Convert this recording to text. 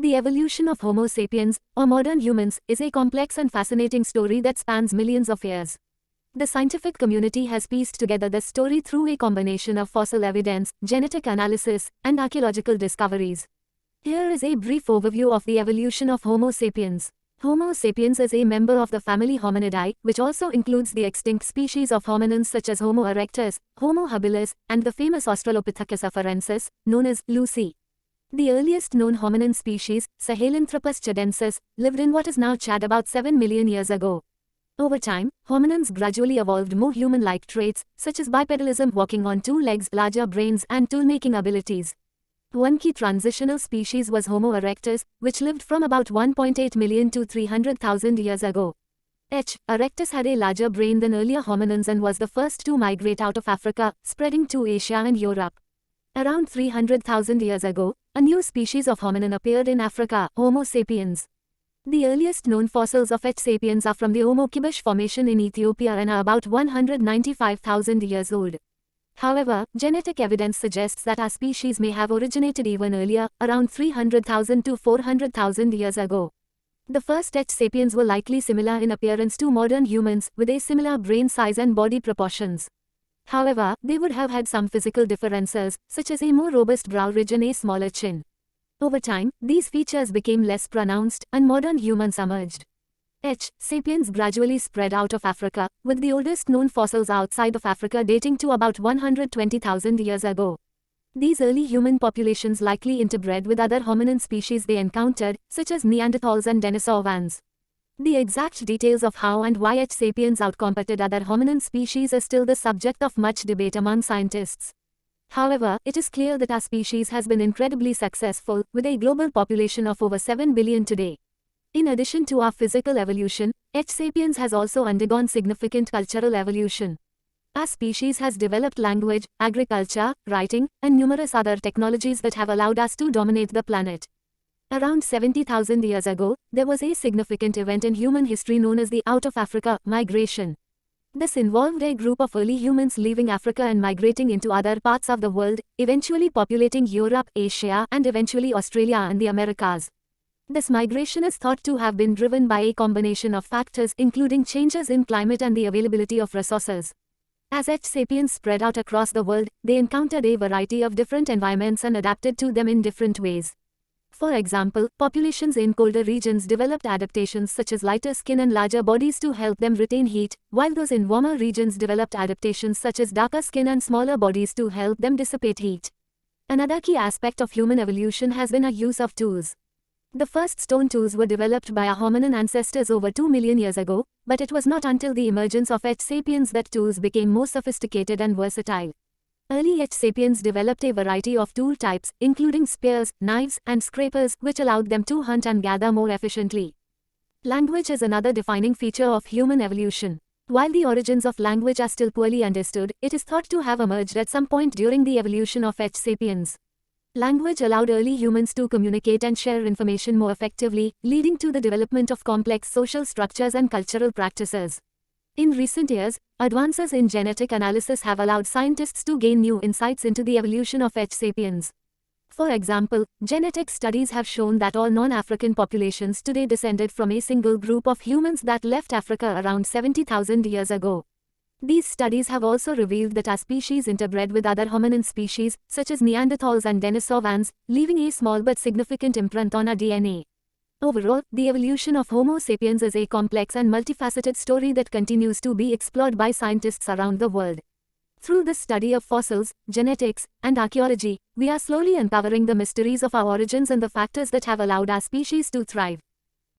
The evolution of Homo sapiens, or modern humans, is a complex and fascinating story that spans millions of years. The scientific community has pieced together this story through a combination of fossil evidence, genetic analysis, and archaeological discoveries. Here is a brief overview of the evolution of Homo sapiens. Homo sapiens is a member of the family Hominidae, which also includes the extinct species of hominins such as Homo erectus, Homo habilis, and the famous Australopithecus afarensis, known as Lucy. The earliest known hominin species, Sahelanthropus chadensis, lived in what is now Chad about 7 million years ago. Over time, hominins gradually evolved more human-like traits, such as bipedalism, walking on two legs, larger brains, and tool-making abilities. One key transitional species was Homo erectus, which lived from about 1.8 million to 300,000 years ago. Erectus had a larger brain than earlier hominins and was the first to migrate out of Africa, spreading to Asia and Europe. Around 300,000 years ago, a new species of hominin appeared in Africa, Homo sapiens. The earliest known fossils of H. sapiens are from the Omo Kibush Formation in Ethiopia and are about 195,000 years old. However, genetic evidence suggests that our species may have originated even earlier, around 300,000 to 400,000 years ago. The first H. sapiens were likely similar in appearance to modern humans, with a similar brain size and body proportions. However, they would have had some physical differences, such as a more robust brow ridge and a smaller chin. Over time, these features became less pronounced, and modern humans emerged. H. sapiens gradually spread out of Africa, with the oldest known fossils outside of Africa dating to about 120,000 years ago. These early human populations likely interbred with other hominin species they encountered, such as Neanderthals and Denisovans. The exact details of how and why H. sapiens outcompeted other hominin species is still the subject of much debate among scientists. However, it is clear that our species has been incredibly successful, with a global population of over 7 billion today. In addition to our physical evolution, H. sapiens has also undergone significant cultural evolution. Our species has developed language, agriculture, writing, and numerous other technologies that have allowed us to dominate the planet. Around 70,000 years ago, there was a significant event in human history known as the Out of Africa migration. This involved a group of early humans leaving Africa and migrating into other parts of the world, eventually populating Europe, Asia, and eventually Australia and the Americas. This migration is thought to have been driven by a combination of factors including changes in climate and the availability of resources. As H. sapiens spread out across the world, they encountered a variety of different environments and adapted to them in different ways. For example, populations in colder regions developed adaptations such as lighter skin and larger bodies to help them retain heat, while those in warmer regions developed adaptations such as darker skin and smaller bodies to help them dissipate heat. Another key aspect of human evolution has been our use of tools. The first stone tools were developed by our hominin ancestors over 2 million years ago, but it was not until the emergence of H. sapiens that tools became more sophisticated and versatile. Early H. sapiens developed a variety of tool types, including spears, knives, and scrapers, which allowed them to hunt and gather more efficiently. Language is another defining feature of human evolution. While the origins of language are still poorly understood, it is thought to have emerged at some point during the evolution of H. sapiens. Language allowed early humans to communicate and share information more effectively, leading to the development of complex social structures and cultural practices. In recent years, advances in genetic analysis have allowed scientists to gain new insights into the evolution of H. sapiens. For example, genetic studies have shown that all non-African populations today descended from a single group of humans that left Africa around 70,000 years ago. These studies have also revealed that our species interbred with other hominin species, such as Neanderthals and Denisovans, leaving a small but significant imprint on our DNA. Overall, the evolution of Homo sapiens is a complex and multifaceted story that continues to be explored by scientists around the world. Through the study of fossils, genetics, and archaeology, we are slowly uncovering the mysteries of our origins and the factors that have allowed our species to thrive.